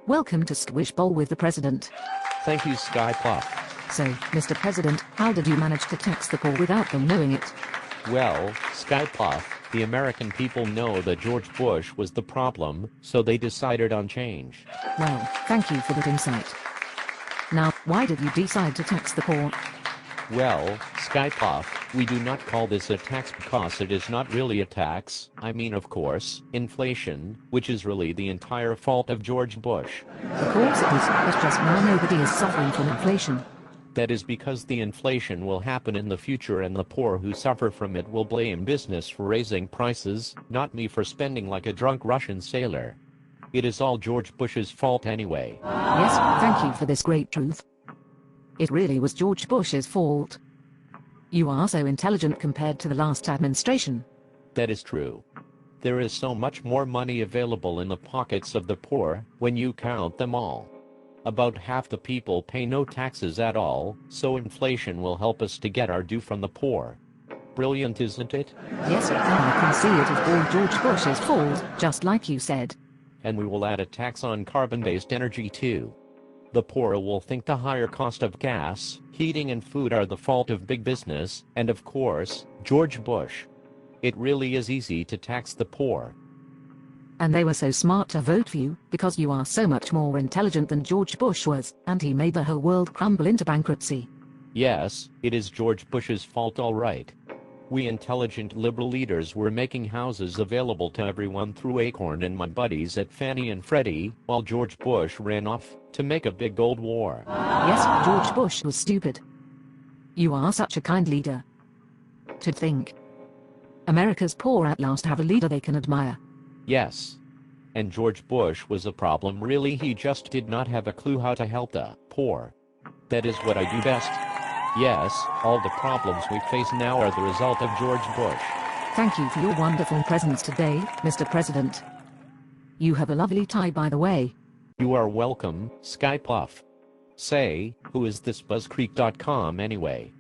Welcome to Squish Bowl with the President. Thank you, Skypuff. So, Mr. President, how did you manage to tax the poor without them knowing it? Well, Skypuff, the American people know that George Bush was the problem, so they decided on change. Well, thank you for that insight. Now, why did you decide to tax the poor? Well, Skypuff, we do not call this a tax because it is not really a tax. I mean, of course, inflation, which is really the entire fault of George Bush. Of course it is, but just now nobody is suffering from inflation. That is because the inflation will happen in the future and the poor who suffer from it will blame business for raising prices, not me for spending like a drunk Russian sailor. It is all George Bush's fault anyway. Yes, thank you for this great truth. It really was George Bush's fault. You are so intelligent compared to the last administration. That is true. There is so much more money available in the pockets of the poor when you count them all. About half the people pay no taxes at all, so inflation will help us to get our due from the poor. Brilliant, isn't it? Yes, and I can see it is all George Bush's fault, just like you said. And we will add a tax on carbon-based energy too. The poor will think the higher cost of gas, heating and food are the fault of big business, and of course, George Bush. It really is easy to tax the poor. And they were so smart to vote for you, because you are so much more intelligent than George Bush was, and he made the whole world crumble into bankruptcy. Yes, it is George Bush's fault, all right. We intelligent liberal leaders were making houses available to everyone through Acorn and my buddies at Fannie and Freddie, while George Bush ran off to make a big gold war. Yes, George Bush was stupid. You are such a kind leader. To think. America's poor at last have a leader they can admire. Yes. And George Bush was a problem, really. He just did not have a clue how to help the poor. That is what I do best. Yes, all the problems we face now are the result of George Bush. Thank you for your wonderful presence today, Mr. President. You have a lovely tie, by the way. You are welcome, Skypuff. Say, who is this BuzzCreek.com anyway?